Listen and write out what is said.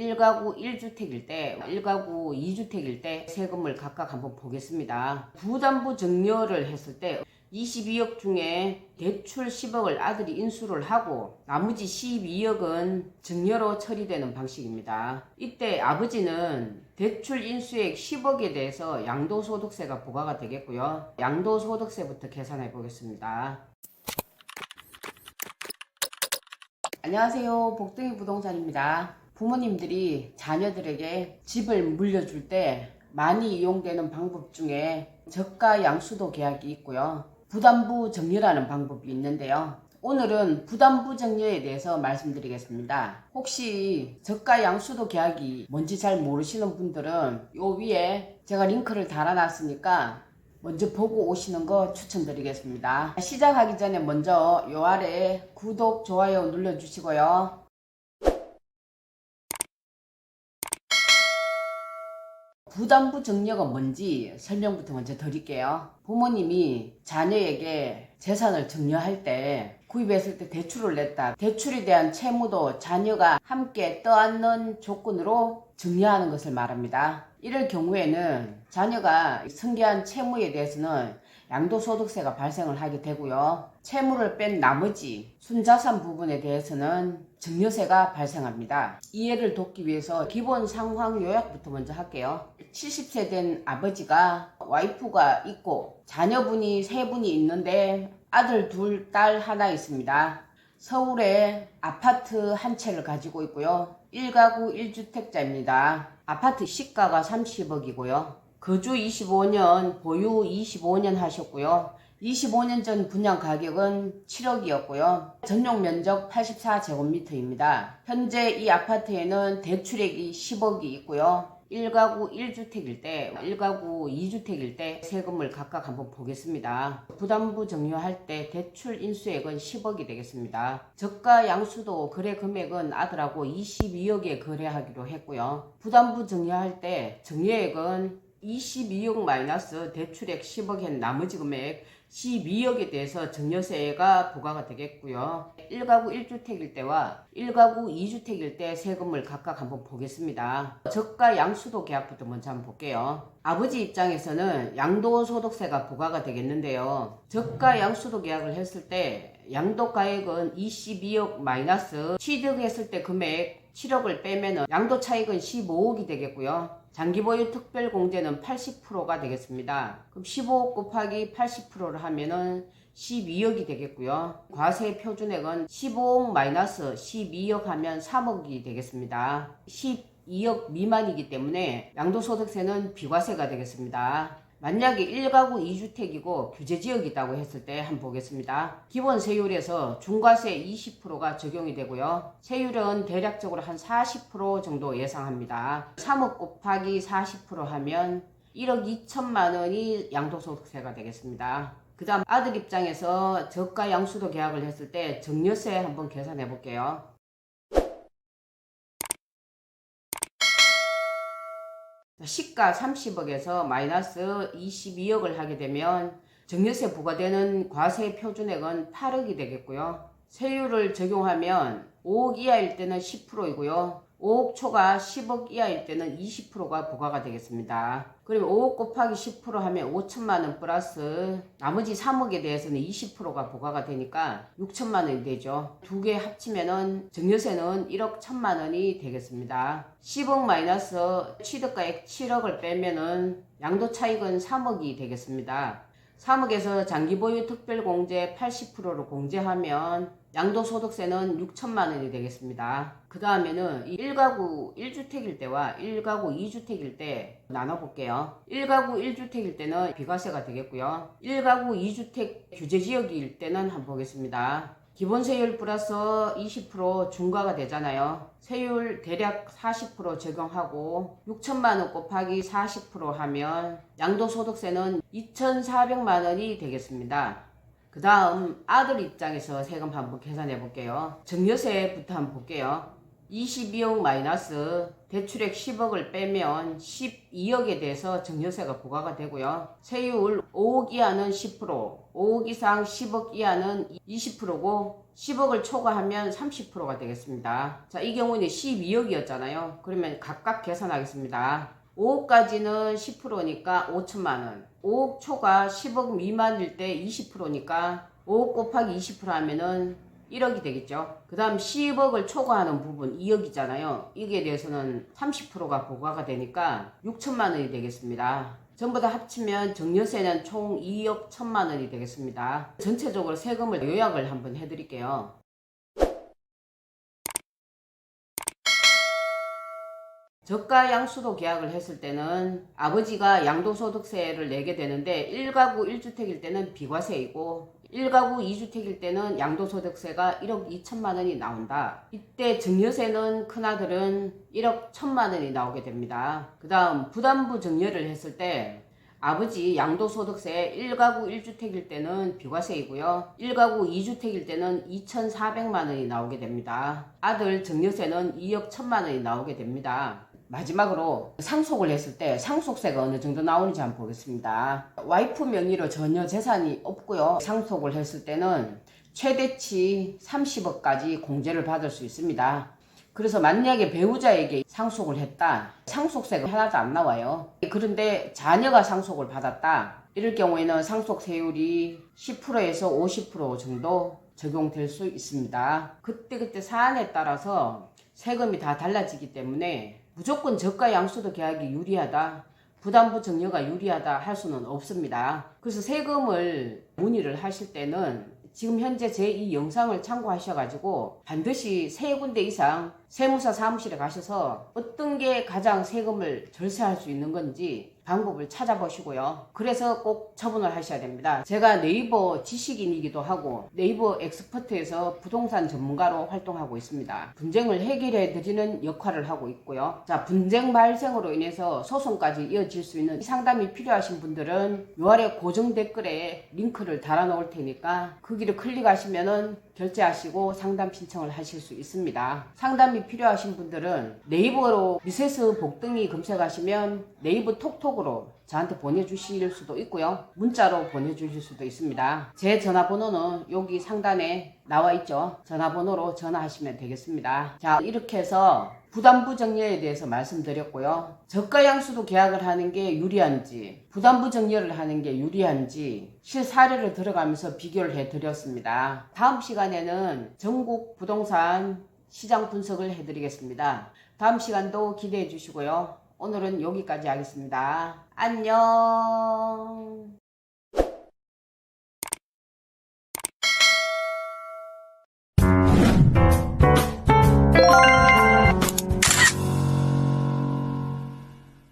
1가구 1주택일 때, 1가구 2주택일 때 세금을 각각 한번 보겠습니다. 부담부 증여를 했을 때 22억 중에 대출 10억을 아들이 인수를 하고 나머지 12억은 증여로 처리되는 방식입니다. 이때 아버지는 대출 인수액 10억에 대해서 양도소득세가 부과가 되겠고요. 양도소득세부터 계산해 보겠습니다. 안녕하세요. 복등이 부동산입니다. 부모님들이 자녀들에게 집을 물려줄 때 많이 이용되는 방법 중에 저가 양수도 계약이 있고요. 부담부 증여라는 방법이 있는데요. 오늘은 부담부 증여에 대해서 말씀드리겠습니다. 혹시 저가 양수도 계약이 뭔지 잘 모르시는 분들은 요 위에 제가 링크를 달아놨으니까 먼저 보고 오시는 거 추천드리겠습니다. 시작하기 전에 먼저 요 아래 구독, 좋아요 눌러주시고요. 부담부 증여가 뭔지 설명부터 먼저 드릴게요. 부모님이 자녀에게 재산을 증여할 때 구입했을 때 대출을 냈다. 대출에 대한 채무도 자녀가 함께 떠안는 조건으로 증여하는 것을 말합니다. 이럴 경우에는 자녀가 승계한 채무에 대해서는 양도소득세가 발생을 하게 되고요. 채무를 뺀 나머지 순자산 부분에 대해서는 증여세가 발생합니다. 이해를 돕기 위해서 기본 상황 요약부터 먼저 할게요. 70세 된 아버지가 와이프가 있고 자녀분이 3분이 있는데 아들 2, 딸 1 있습니다. 서울에 아파트 한 채를 가지고 있고요. 1가구 1주택자입니다. 아파트 시가가 30억이고요. 거주 25년, 보유 25년 하셨고요. 25년 전 분양 가격은 7억이었고요. 전용 면적 84제곱미터입니다. 현재 이 아파트에는 대출액이 10억이 있고요. 1가구 1주택일 때, 1가구 2주택일 때 세금을 각각 한번 보겠습니다. 부담부 증여할 때 대출 인수액은 10억이 되겠습니다. 저가 양수도 거래 금액은 아들하고 22억에 거래하기로 했고요. 부담부 증여할 때 증여액은 22억 마이너스 대출액 10억엔 나머지 금액 12억에 대해서 증여세가 부과가 되겠고요. 1가구 1주택일 때와 1가구 2주택일 때 세금을 각각 한번 보겠습니다. 저가 양수도 계약부터 먼저 한번 볼게요. 아버지 입장에서는 양도소득세가 부과가 되겠는데요. 저가 양수도 계약을 했을 때 양도가액은 22억 마이너스 취득했을 때 금액 7억을 빼면 양도 차익은 15억이 되겠고요. 장기보유 특별공제는 80%가 되겠습니다. 그럼 15억 곱하기 80%를 하면은 12억이 되겠고요. 과세 표준액은 15억 마이너스 12억 하면 3억이 되겠습니다. 12억 미만이기 때문에 양도소득세는 비과세가 되겠습니다. 만약에 1가구 2주택이고 규제지역이라고 했을 때 한번 보겠습니다. 기본 세율에서 중과세 20%가 적용이 되고요. 세율은 대략적으로 한 40% 정도 예상합니다. 3억 곱하기 40% 하면 1억 2천만 원이 양도소득세가 되겠습니다. 그 다음 아들 입장에서 저가 양수도 계약을 했을 때 증여세 한번 계산해 볼게요. 시가 30억에서 마이너스 22억을 하게 되면 증여세 부과되는 과세 표준액은 8억이 되겠고요. 세율을 적용하면 5억 이하일 때는 10%이고요. 5억 초과 10억 이하일 때는 20%가 부과가 되겠습니다. 그러면 5억 곱하기 10% 하면 5천만원 플러스 나머지 3억에 대해서는 20%가 부과가 되니까 6천만원이 되죠. 두 개 합치면은 증여세는 1억 1천만원이 되겠습니다. 10억 마이너스 취득가액 7억을 빼면은 양도 차익은 3억이 되겠습니다. 3억에서 장기보유 특별공제 80%로 공제하면 양도소득세는 6천만 원이 되겠습니다. 그 다음에는 1가구 1주택일 때와 1가구 2주택일 때 나눠볼게요. 1가구 1주택일 때는 비과세가 되겠고요. 1가구 2주택 규제지역일 때는 한번 보겠습니다. 기본세율 플러스 20% 중과가 되잖아요. 세율 대략 40% 적용하고 6천만원 곱하기 40% 하면 양도소득세는 2,400만원이 되겠습니다. 그 다음 아들 입장에서 세금 한번 계산해 볼게요. 증여세부터 한번 볼게요. 22억 마이너스 대출액 10억을 빼면 12억에 대해서 증여세가 부과가 되고요. 세율 5억 이하는 10%, 5억 이상 10억 이하는 20%고 10억을 초과하면 30%가 되겠습니다. 자, 이 경우는 12억이었잖아요. 그러면 각각 계산하겠습니다. 5억까지는 10%니까 5천만원, 5억 초과 10억 미만일 때 20%니까 5억 곱하기 20% 하면은 1억이 되겠죠. 그 다음 10억을 초과하는 부분 2억이잖아요. 이게 대해서는 30%가 부과가 되니까 6천만 원이 되겠습니다. 전부 다 합치면 증여세는 총 2억 1천만 원이 되겠습니다. 전체적으로 세금을 요약을 한번 해드릴게요. 저가 양수도 계약을 했을 때는 아버지가 양도소득세를 내게 되는데 1가구 1주택일 때는 비과세이고 1가구 2주택일 때는 양도소득세가 1억 2천만 원이 나온다. 이때 증여세는 큰아들은 1억 1천만 원이 나오게 됩니다. 그 다음 부담부 증여를 했을 때 아버지 양도소득세 1가구 1주택일 때는 비과세이고요. 1가구 2주택일 때는 2,400만 원이 나오게 됩니다. 아들 증여세는 2억 1천만 원이 나오게 됩니다. 마지막으로 상속을 했을 때 상속세가 어느 정도 나오는지 한번 보겠습니다. 와이프 명의로 전혀 재산이 없고요. 상속을 했을 때는 최대치 30억까지 공제를 받을 수 있습니다. 그래서 만약에 배우자에게 상속을 했다. 상속세가 하나도 안 나와요. 그런데 자녀가 상속을 받았다. 이럴 경우에는 상속세율이 10%에서 50% 정도 적용될 수 있습니다. 그때그때 사안에 따라서 세금이 다 달라지기 때문에 무조건 저가 양수도 계약이 유리하다, 부담부 증여가 유리하다 할 수는 없습니다. 그래서 세금을 문의를 하실 때는 지금 현재 제 이 영상을 참고하셔가지고 반드시 3군데 이상 세무사 사무실에 가셔서 어떤 게 가장 세금을 절세할 수 있는 건지 방법을 찾아보시고요. 그래서 꼭 처분을 하셔야 됩니다. 제가 네이버 지식인이기도 하고 네이버 엑스퍼트에서 부동산 전문가로 활동하고 있습니다. 분쟁을 해결해 드리는 역할을 하고 있고요. 자, 분쟁 발생으로 인해서 소송까지 이어질 수 있는 상담이 필요하신 분들은 요 아래 고정 댓글에 링크를 달아 놓을 테니까 거기를 클릭하시면은 결제하시고 상담 신청을 하실 수 있습니다. 상담이 필요하신 분들은 네이버로 미세스 복등이 검색하시면 네이버 톡톡으로 저한테 보내주실 수도 있고요. 문자로 보내주실 수도 있습니다. 제 전화번호는 여기 상단에 나와 있죠. 전화번호로 전화하시면 되겠습니다. 자, 이렇게 해서 부담부 증여에 대해서 말씀드렸고요. 저가 양수도 계약을 하는 게 유리한지, 부담부 증여를 하는 게 유리한지 실사례를 들어가면서 비교를 해드렸습니다. 다음 시간에는 전국 부동산 시장 분석을 해드리겠습니다. 다음 시간도 기대해 주시고요. 오늘은 여기까지 하겠습니다. 안녕.